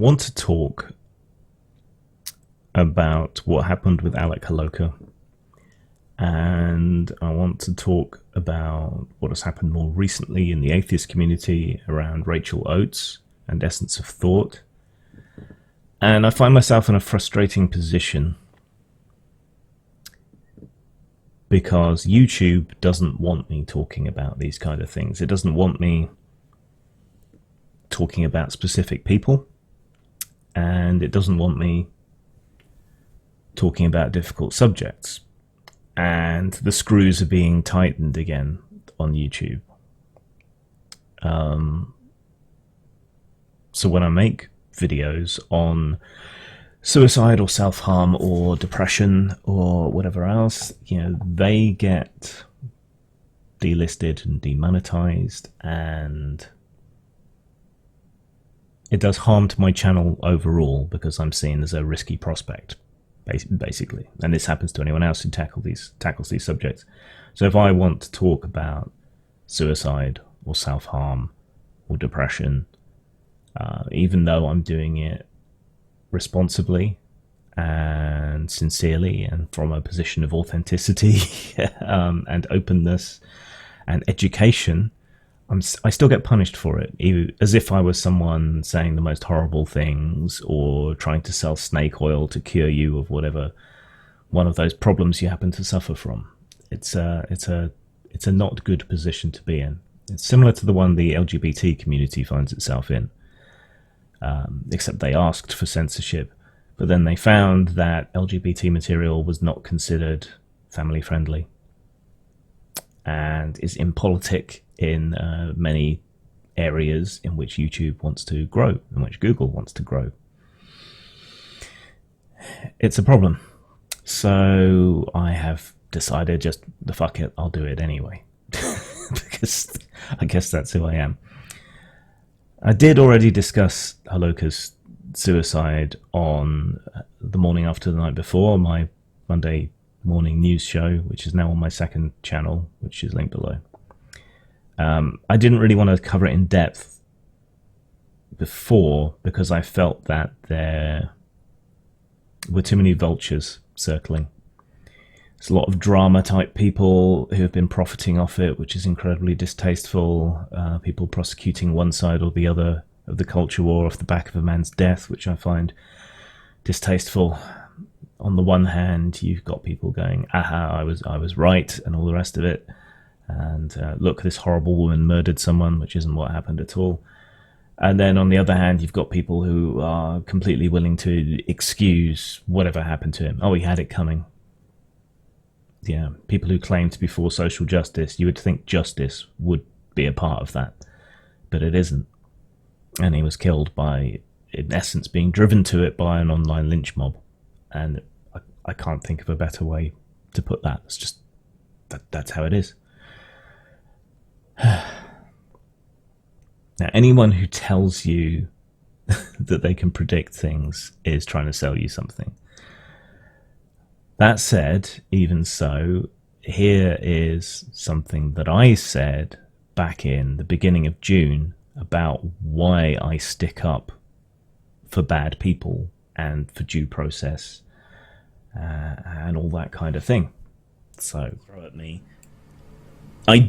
want to talk about what happened with Alec Holowka, and I want to talk about what has happened more recently in the atheist community around Rachel Oates and Essence of Thought. And I find myself in a frustrating position because YouTube doesn't want me talking about these kind of things. It doesn't want me talking about specific people, and it doesn't want me talking about difficult subjects. And the screws are being tightened again on YouTube. So when I make videos on suicide or self-harm or depression or whatever else, they get delisted and demonetized, and it does harm to my channel overall because I'm seen as a risky prospect, basically. And this happens to anyone else who tackles these subjects. So if I want to talk about suicide or self-harm or depression, even though I'm doing it responsibly and sincerely and from a position of authenticity and openness and education, I still get punished for it, as if I was someone saying the most horrible things or trying to sell snake oil to cure you of whatever one of those problems you happen to suffer from. It's a not good position to be in. It's similar to the one the LGBT community finds itself in, except they asked for censorship, but then they found that LGBT material was not considered family friendly and is impolitic in many areas in which YouTube wants to grow, in which Google wants to grow. It's a problem. So I have decided just the fuck it, I'll do it anyway. Because I guess that's who I am. I did already discuss Holowka's suicide on the morning after the night before, my Monday morning news show, which is now on my second channel, which is linked below. I didn't really want to cover it in depth before because I felt that there were too many vultures circling. There's a lot of drama type people who have been profiting off it, which is incredibly distasteful. People prosecuting one side or the other of the culture war off the back of a man's death, which I find distasteful. On the one hand, you've got people going, aha, I was right, and all the rest of it. And look, this horrible woman murdered someone, which isn't what happened at all. And then on the other hand, you've got people who are completely willing to excuse whatever happened to him. Oh, he had it coming. Yeah, people who claim to be for social justice, you would think justice would be a part of that, but it isn't. And he was killed by, in essence, being driven to it by an online lynch mob. And I can't think of a better way to put that. It's just, that's how it is. Now, anyone who tells you that they can predict things is trying to sell you something. That said, even so, here is something that I said back in the beginning of June about why I stick up for bad people and for due process and all that kind of thing. So, throw at me. I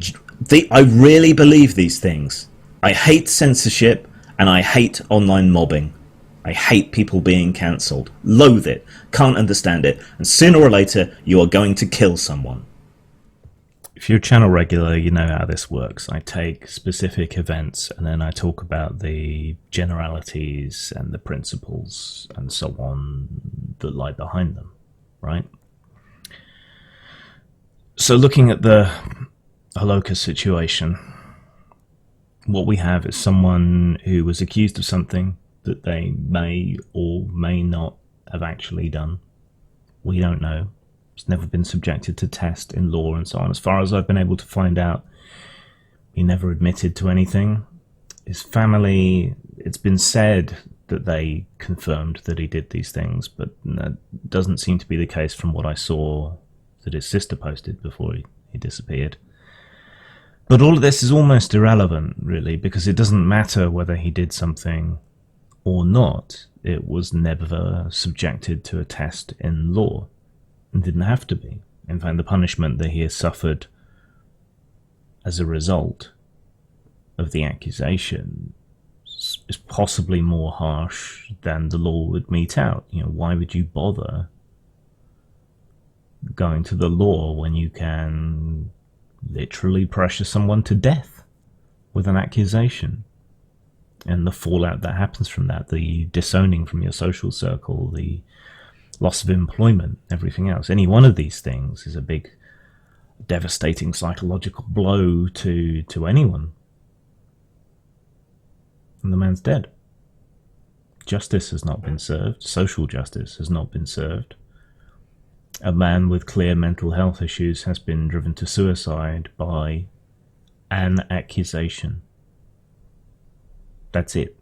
really believe these things. I hate censorship and I hate online mobbing. I hate people being cancelled. Loathe it. Can't understand it. And sooner or later, you are going to kill someone. If you're a channel regular, you know how this works. I take specific events and then I talk about the generalities and the principles and so on that lie behind them, right? So looking at the Holowka situation, what we have is someone who was accused of something that they may or may not have actually done. We don't know. It's never been subjected to test in law and so on. As far as I've been able to find out, he never admitted to anything. His family, it's been said that they confirmed that he did these things, but that doesn't seem to be the case from what I saw that his sister posted before he disappeared. But all of this is almost irrelevant, really, because it doesn't matter whether he did something or not, it was never subjected to a test in law, and didn't have to be. In fact, the punishment that he has suffered as a result of the accusation is possibly more harsh than the law would mete out. You know, why would you bother going to the law when you can literally pressure someone to death with an accusation? And the fallout that happens from that, the disowning from your social circle, the loss of employment, everything else. Any one of these things is a big, devastating psychological blow to anyone. And the man's dead. Justice has not been served. Social justice has not been served. A man with clear mental health issues has been driven to suicide by an accusation. That's it.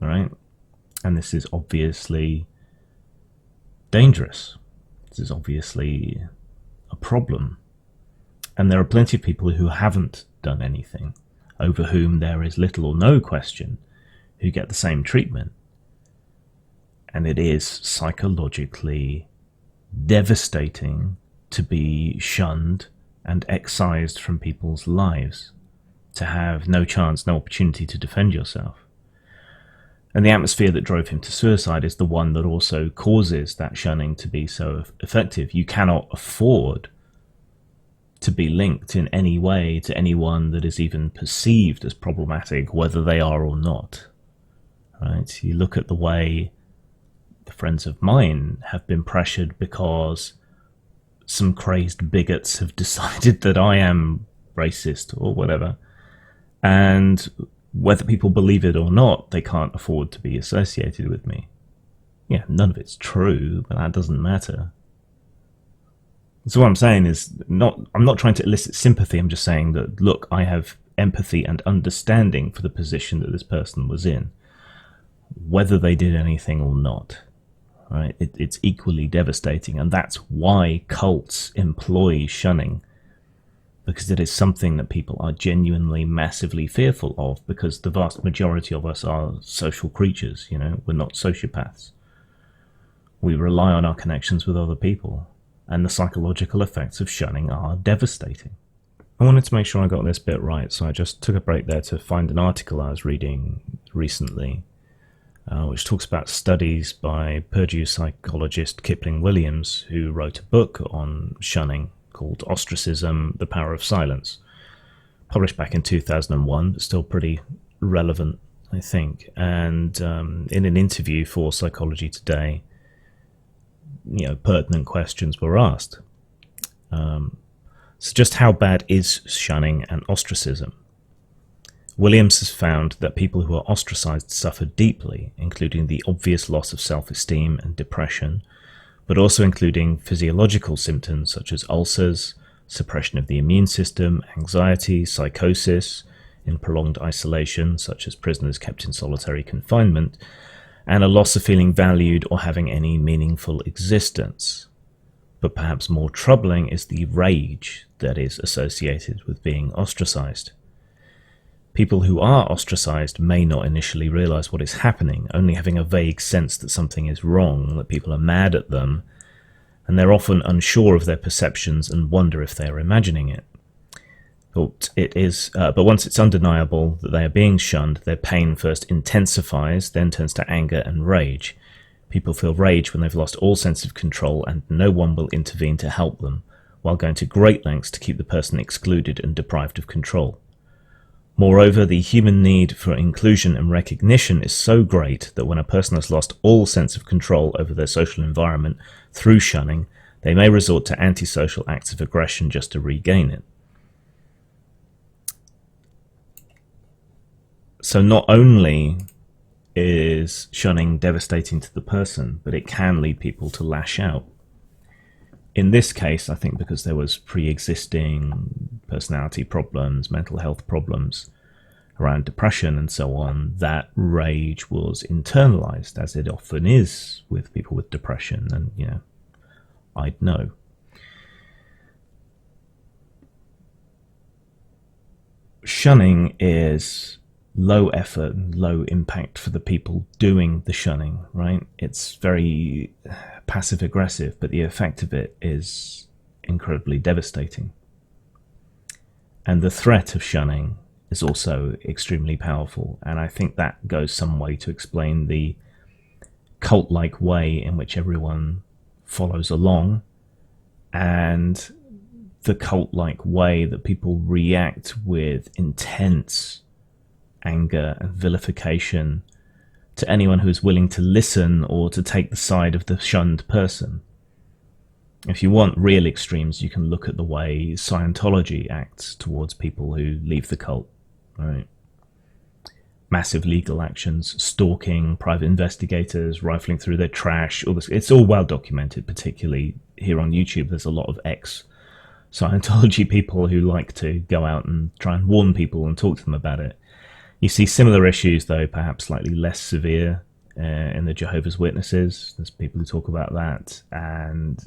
All right? And this is obviously dangerous. This is obviously a problem. And there are plenty of people who haven't done anything, over whom there is little or no question, who get the same treatment. And it is psychologically devastating to be shunned and excised from people's lives, to have no chance, no opportunity to defend yourself. And the atmosphere that drove him to suicide is the one that also causes that shunning to be so effective. You cannot afford to be linked in any way to anyone that is even perceived as problematic, whether they are or not. Right? You look at the way the friends of mine have been pressured because some crazed bigots have decided that I am racist or whatever. And whether people believe it or not, they can't afford to be associated with me. Yeah, none of it's true, but that doesn't matter. So what I'm saying is, I'm not trying to elicit sympathy. I'm just saying that, look, I have empathy and understanding for the position that this person was in, whether they did anything or not. Right? It's equally devastating, and that's why cults employ shunning, because it is something that people are genuinely massively fearful of, because the vast majority of us are social creatures. You know, we're not sociopaths. We rely on our connections with other people, and the psychological effects of shunning are devastating. I wanted to make sure I got this bit right, so I just took a break there to find an article I was reading recently, which talks about studies by Purdue psychologist Kipling Williams, who wrote a book on shunning called Ostracism, The Power of Silence, published back in 2001, but still pretty relevant, I think. And in an interview for Psychology Today, pertinent questions were asked. So just how bad is shunning and ostracism? Williams has found that people who are ostracized suffer deeply, including the obvious loss of self-esteem and depression, but also including physiological symptoms such as ulcers, suppression of the immune system, anxiety, psychosis in prolonged isolation, such as prisoners kept in solitary confinement, and a loss of feeling valued or having any meaningful existence. But perhaps more troubling is the rage that is associated with being ostracized. People who are ostracized may not initially realize what is happening, only having a vague sense that something is wrong, that people are mad at them, and they're often unsure of their perceptions and wonder if they are imagining it. But once it's undeniable that they are being shunned, their pain first intensifies, then turns to anger and rage. People feel rage when they've lost all sense of control and no one will intervene to help them, while going to great lengths to keep the person excluded and deprived of control. Moreover, the human need for inclusion and recognition is so great that when a person has lost all sense of control over their social environment through shunning, they may resort to antisocial acts of aggression just to regain it. So not only is shunning devastating to the person, but it can lead people to lash out. In this case, I think because there was pre-existing personality problems, mental health problems around depression and so on, that rage was internalized, as it often is with people with depression, and I'd know. Shunning is low effort and low impact for the people doing the shunning, right? It's very passive aggressive, but the effect of it is incredibly devastating. And the threat of shunning is also extremely powerful, and I think that goes some way to explain the cult-like way in which everyone follows along, and the cult-like way that people react with intense anger and vilification to anyone who is willing to listen or to take the side of the shunned person. If you want real extremes, you can look at the way Scientology acts towards people who leave the cult, right? Massive legal actions, stalking private investigators, rifling through their trash, all this. It's all well documented, particularly here on YouTube. There's a lot of ex-Scientology people who like to go out and try and warn people and talk to them about it. You see similar issues, though perhaps slightly less severe, in the Jehovah's Witnesses. There's people who talk about that, and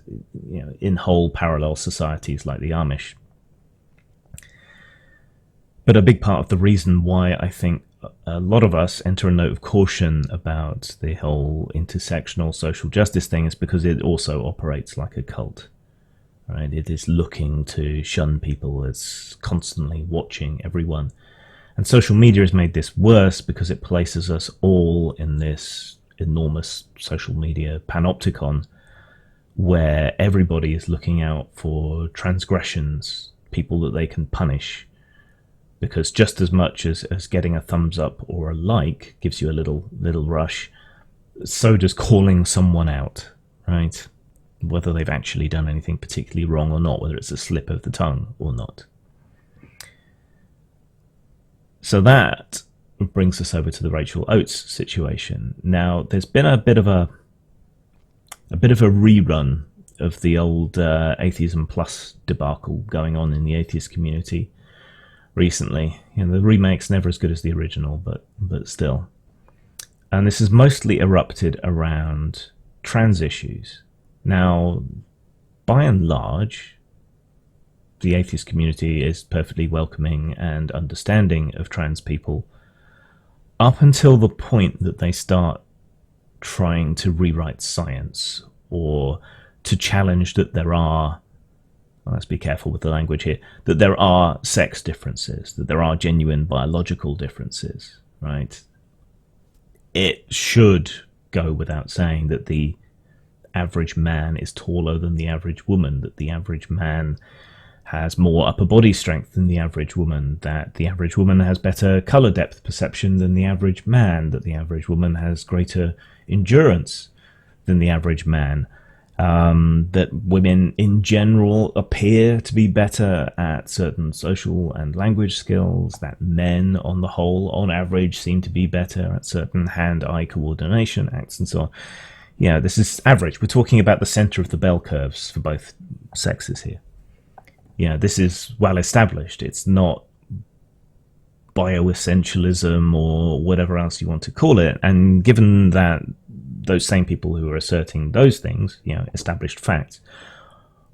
in whole parallel societies like the Amish. But a big part of the reason why I think a lot of us enter a note of caution about the whole intersectional social justice thing is because it also operates like a cult. Right? It is looking to shun people. It's constantly watching everyone. And social media has made this worse because it places us all in this enormous social media panopticon where everybody is looking out for transgressions, people that they can punish. Because just as much as getting a thumbs up or a like gives you a little rush, so does calling someone out, right? Whether they've actually done anything particularly wrong or not, whether it's a slip of the tongue or not. So that brings us over to the Rachel Oates situation. Now, there's been a bit of a rerun of the old Atheism Plus debacle going on in the atheist community recently. The remake's never as good as the original, but still. And this has mostly erupted around trans issues. Now, by and large, the atheist community is perfectly welcoming and understanding of trans people up until the point that they start trying to rewrite science or to challenge that there are, well, let's be careful with the language here, that there are sex differences, that there are genuine biological differences, right? It should go without saying that the average man is taller than the average woman, that the average man has more upper body strength than the average woman, that the average woman has better color depth perception than the average man, that the average woman has greater endurance than the average man, that women in general appear to be better at certain social and language skills, that men on the whole, on average, seem to be better at certain hand-eye coordination acts and so on. This is average. We're talking about the center of the bell curves for both sexes here. This is well established. It's not bioessentialism or whatever else you want to call it. And given that those same people who are asserting those things, established facts,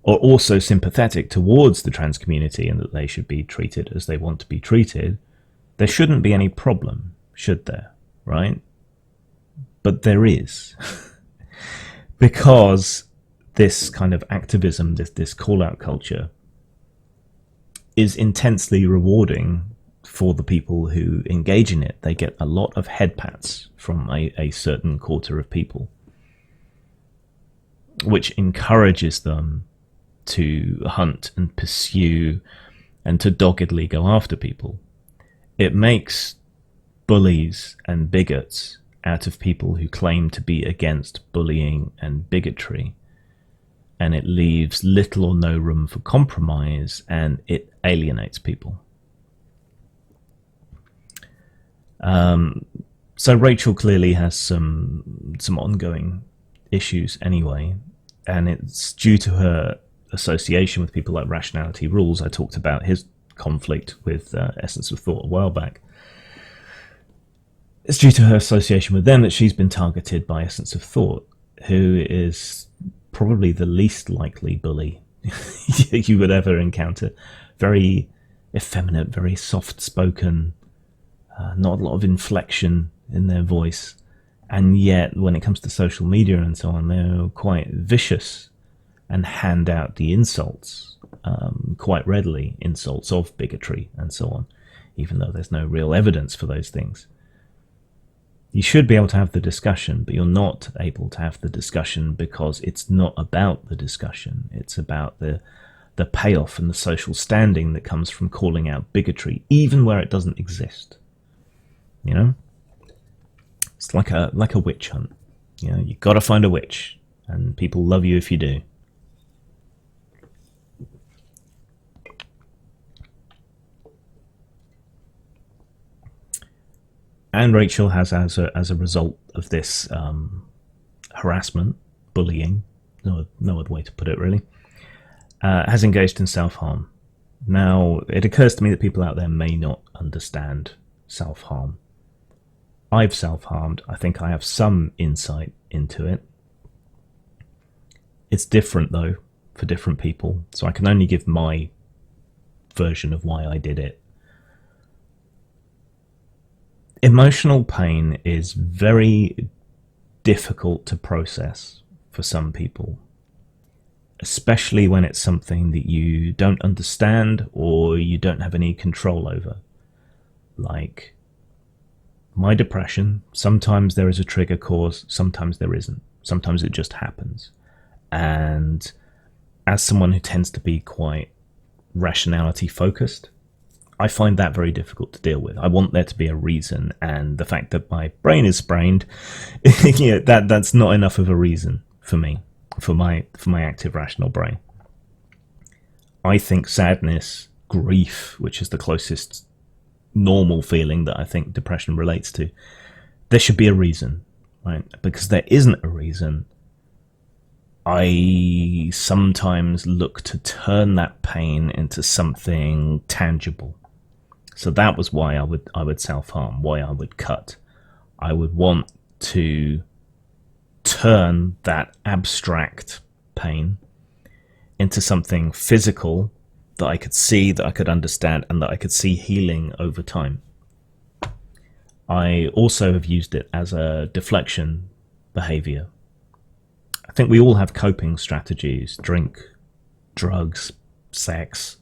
are also sympathetic towards the trans community and that they should be treated as they want to be treated, there shouldn't be any problem, should there? Right? But there is. Because this kind of activism, this call-out culture, is intensely rewarding for the people who engage in it. They get a lot of head pats from a certain quarter of people, which encourages them to hunt and pursue and to doggedly go after people. It makes bullies and bigots out of people who claim to be against bullying and bigotry, and it leaves little or no room for compromise, and it alienates people. So Rachel clearly has some ongoing issues anyway, and it's due to her association with people like Rationality Rules. I talked about his conflict with Essence of Thought a while back. It's due to her association with them that she's been targeted by Essence of Thought, who is probably the least likely bully you would ever encounter. Very effeminate, very soft-spoken, not a lot of inflection in their voice. And yet, when it comes to social media and so on, they're quite vicious and hand out the insults quite readily, insults of bigotry and so on, even though there's no real evidence for those things. You should be able to have the discussion, but you're not able to have the discussion because it's not about the discussion. It's about the payoff and the social standing that comes from calling out bigotry, even where it doesn't exist. You know? It's like a witch hunt. You know, you've got to find a witch, and people love you if you do. And Rachel has, as a result of this harassment, bullying, no other way to put it really, has engaged in self-harm. Now, it occurs to me that people out there may not understand self-harm. I've self-harmed. I think I have some insight into it. It's different, though, for different people, so I can only give my version of why I did it. Emotional pain is very difficult to process for some people, especially when it's something that you don't understand or you don't have any control over. Like my depression, sometimes there is a trigger cause, sometimes there isn't. Sometimes it just happens. And as someone who tends to be quite rationality focused, I find that very difficult to deal with. I want there to be a reason, and the fact that my brain is sprained, yeah, that's not enough of a reason for me, for my active rational brain. I think sadness, grief, which is the closest normal feeling that I think depression relates to, there should be a reason, right? Because there isn't a reason, I sometimes look to turn that pain into something tangible. So that was why I would self-harm, why I would cut. I would want to turn that abstract pain into something physical that I could see, that I could understand, and that I could see healing over time. I also have used it as a deflection behavior. I think we all have coping strategies: drink, drugs, sex,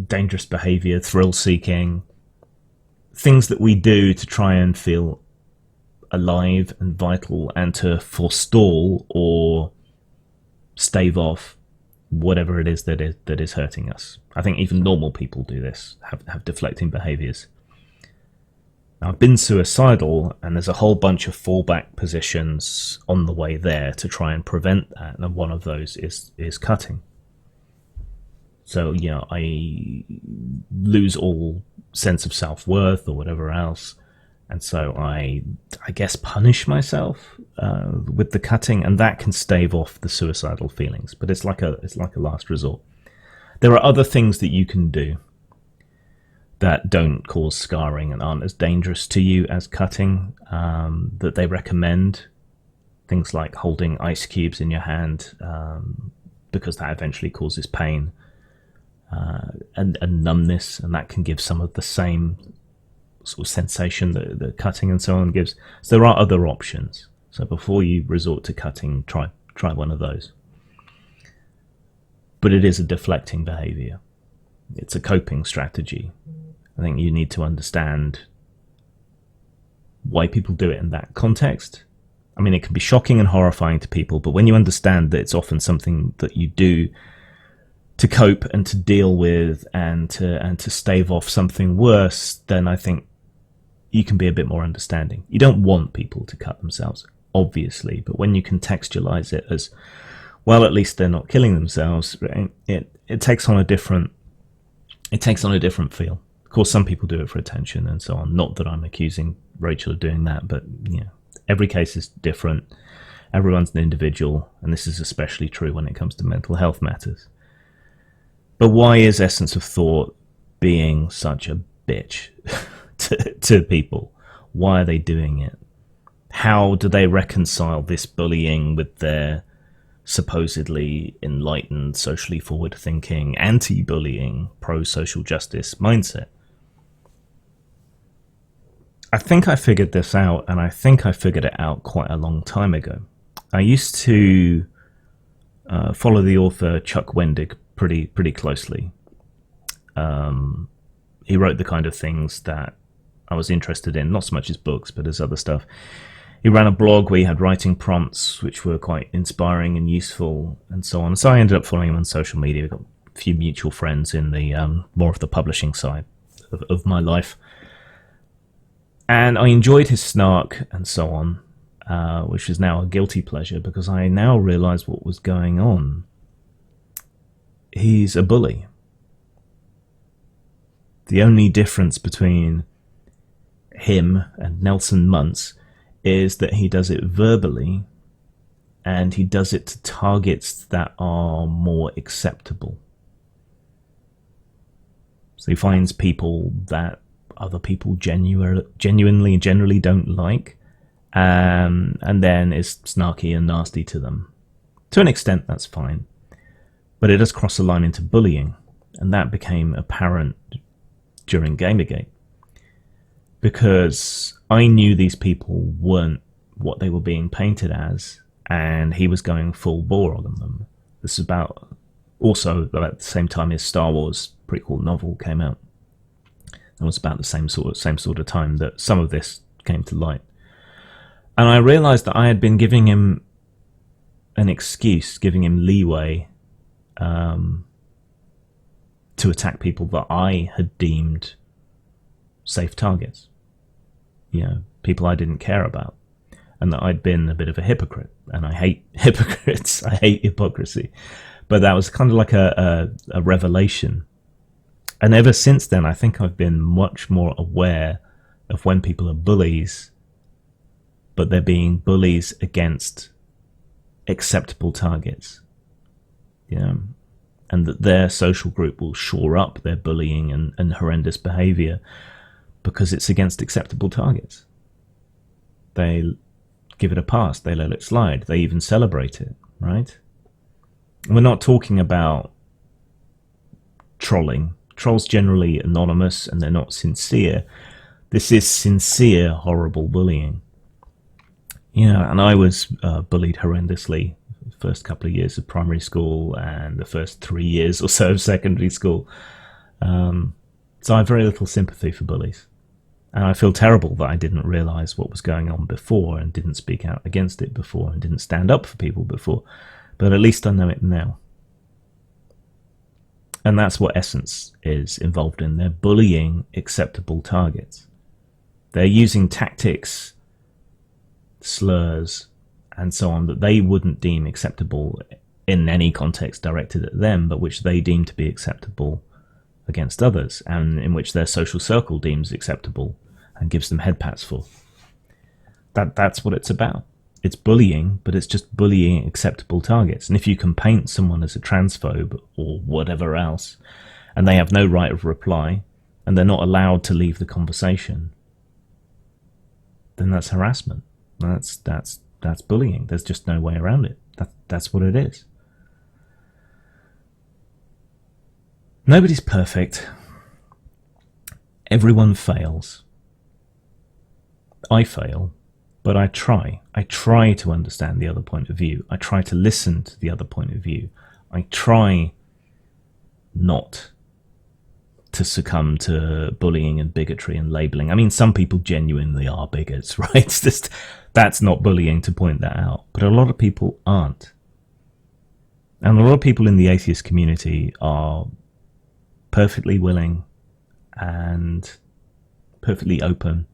dangerous behavior, thrill-seeking, things that we do to try and feel alive and vital and to forestall or stave off whatever it is that is hurting us. I think even normal people do this, have deflecting behaviors. Now, I've been suicidal, and there's a whole bunch of fallback positions on the way there to try and prevent that, and one of those is cutting. So, you know, I lose all sense of self-worth or whatever else, and so I guess punish myself with the cutting, and that can stave off the suicidal feelings. But it's like a last resort. There are other things that you can do that don't cause scarring and aren't as dangerous to you as cutting, that they recommend. Things like holding ice cubes in your hand, because that eventually causes pain. And numbness, and that can give some of the same sort of sensation that the cutting and so on gives. So there are other options. So before you resort to cutting, try one of those. But it is a deflecting behavior. It's a coping strategy. I think you need to understand why people do it in that context. I mean, it can be shocking and horrifying to people, but when you understand that it's often something that you do to cope and to deal with and to stave off something worse, then I think you can be a bit more understanding. You don't want people to cut themselves, obviously, but when you contextualize it as, well, at least they're not killing themselves, right? It takes on a different feel. Of course, some people do it for attention and so on. Not that I'm accusing Rachel of doing that, but yeah, every case is different. Everyone's an individual, and this is especially true when it comes to mental health matters. But why is Essence of Thought being such a bitch to people? Why are they doing it? How do they reconcile this bullying with their supposedly enlightened, socially forward-thinking, anti-bullying, pro-social justice mindset? I think I figured this out, and I think I figured it out quite a long time ago. I used to follow the author Chuck Wendig pretty closely. He wrote the kind of things that I was interested in, not so much his books, but his other stuff. He ran a blog where he had writing prompts, which were quite inspiring and useful, and so on. So I ended up following him on social media. We've got a few mutual friends in the more of the publishing side of my life. And I enjoyed his snark and so on, which is now a guilty pleasure because I now realize what was going on. He's a bully. The only difference between him and Nelson Muntz is that he does it verbally, and he does it to targets that are more acceptable. So he finds people that other people generally don't like, and then is snarky and nasty to them. To an extent, that's fine. But it does cross a line into bullying, and that became apparent during Gamergate. Because I knew these people weren't what they were being painted as, and he was going full bore on them. This is also about the same time his Star Wars prequel novel came out. It was about the same sort of time that some of this came to light. And I realized that I had been giving him an excuse, giving him leeway to attack people that I had deemed safe targets. You know, people I didn't care about. And that I'd been a bit of a hypocrite. And I hate hypocrites. I hate hypocrisy. But that was kind of like a revelation. And ever since then, I think I've been much more aware of when people are bullies, but they're being bullies against acceptable targets. You know, and that their social group will shore up their bullying and horrendous behavior because it's against acceptable targets. They give it a pass, they let it slide, they even celebrate it, right? We're not talking about trolling. Trolls generally anonymous and they're not sincere. This is sincere, horrible bullying. You know, and I was bullied horrendously the first couple of years of primary school and the first 3 years or so of secondary school. So I have very little sympathy for bullies. And I feel terrible that I didn't realise what was going on before and didn't speak out against it before and didn't stand up for people before. But at least I know it now. And that's what Essence is involved in. They're bullying acceptable targets. They're using tactics, slurs, and so on that they wouldn't deem acceptable in any context directed at them, but which they deem to be acceptable against others, and in which their social circle deems acceptable and gives them head pats for. That's what it's about. It's bullying, but it's just bullying acceptable targets. And if you can paint someone as a transphobe or whatever else, and they have no right of reply, and they're not allowed to leave the conversation, then that's harassment. That's bullying. There's just no way around it. That's what it is. Nobody's perfect. Everyone fails. I fail. But I try. I try to understand the other point of view. I try to listen to the other point of view. I try not to succumb to bullying and bigotry and labeling. I mean, some people genuinely are bigots, right? It's just, that's not bullying to point that out. But a lot of people aren't. And a lot of people in the atheist community are perfectly willing and perfectly open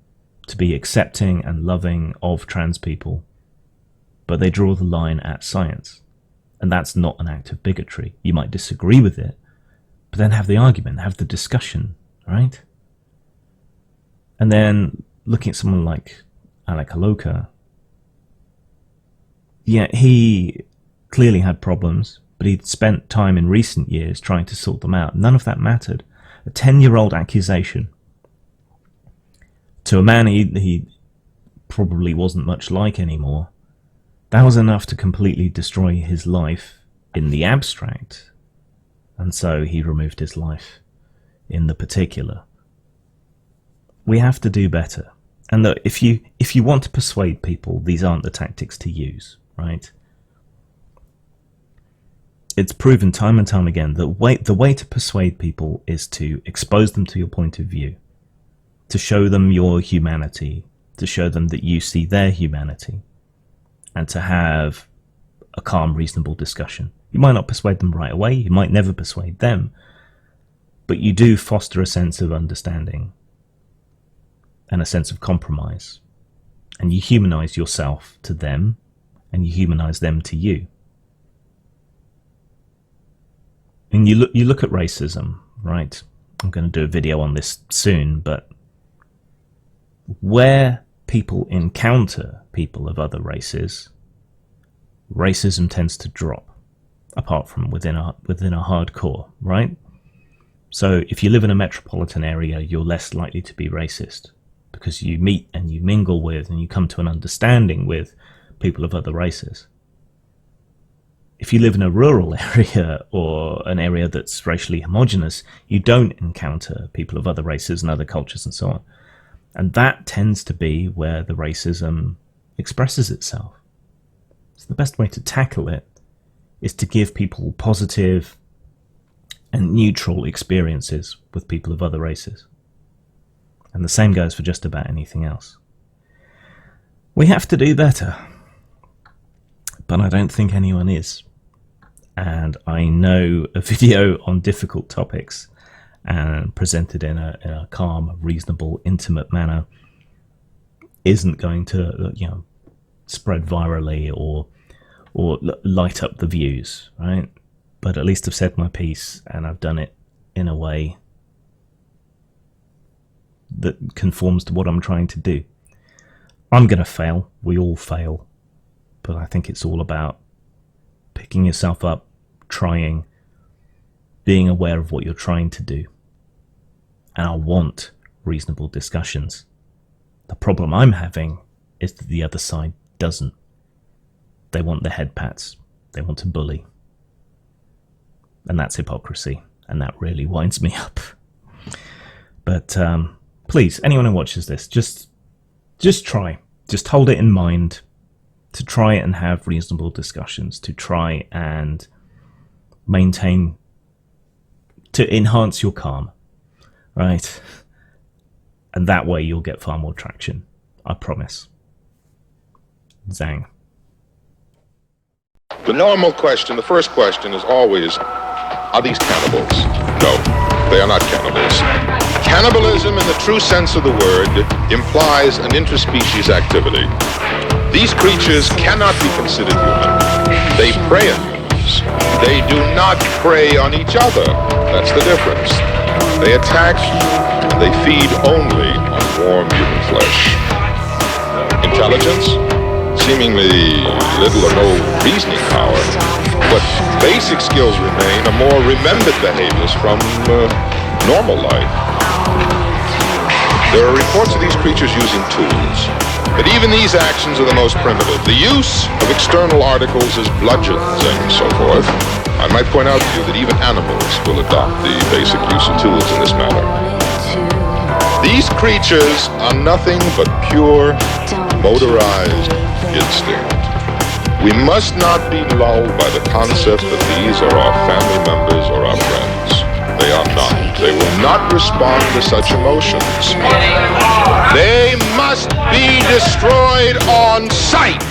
to be accepting and loving of trans people, but they draw the line at science, and that's not an act of bigotry. You might disagree with it, but then have the argument, have the discussion, right? And then looking at someone like Alec Holowka, yeah, he clearly had problems, but he'd spent time in recent years trying to sort them out. None of that mattered. A 10-year-old accusation to a man he probably wasn't much like anymore, that was enough to completely destroy his life in the abstract. And so he removed his life in the particular. We have to do better. And that if you want to persuade people, these aren't the tactics to use, right? It's proven time and time again that the way to persuade people is to expose them to your point of view, to show them your humanity, to show them that you see their humanity, and to have a calm, reasonable discussion. You might not persuade them right away, you might never persuade them, but you do foster a sense of understanding and a sense of compromise. And you humanize yourself to them, and you humanize them to you. And you look at racism, right? I'm going to do a video on this soon, but where people encounter people of other races, racism tends to drop, apart from within a hardcore, right? So if you live in a metropolitan area, you're less likely to be racist, because you meet and you mingle with and you come to an understanding with people of other races. If you live in a rural area or an area that's racially homogenous, you don't encounter people of other races and other cultures and so on. And that tends to be where the racism expresses itself. So the best way to tackle it is to give people positive and neutral experiences with people of other races. And the same goes for just about anything else. We have to do better, but I don't think anyone is. And I know a video on difficult topics and presented in a calm, reasonable, intimate manner isn't going to, spread virally or light up the views, right? But at least I've said my piece, and I've done it in a way that conforms to what I'm trying to do. I'm going to fail. We all fail. But I think it's all about picking yourself up, trying, being aware of what you're trying to do. And I want reasonable discussions. The problem I'm having is that the other side doesn't. They want the head pats. They want to bully. And that's hypocrisy. And that really winds me up. But please, anyone who watches this, just try. Just hold it in mind to try and have reasonable discussions, to try and maintain, to enhance your calm, right? And that way you'll get far more traction. I promise. Zang. The normal question, the first question is always, are these cannibals? No, they are not cannibals. Cannibalism in the true sense of the word implies an interspecies activity. These creatures cannot be considered human. They prey on humans. They do not prey on each other. That's the difference. They attack and they feed only on warm human flesh. Intelligence? Seemingly little or no reasoning power, but basic skills remain are more remembered behaviors from normal life. There are reports of these creatures using tools, but even these actions are the most primitive. The use of external articles as bludgeons and so forth. I might point out to you that even animals will adopt the basic use of tools in this matter. These creatures are nothing but pure, motorized instinct. We must not be lulled by the concept that these are our family members or our friends. They are not. They will not respond to such emotions. They must be destroyed on sight.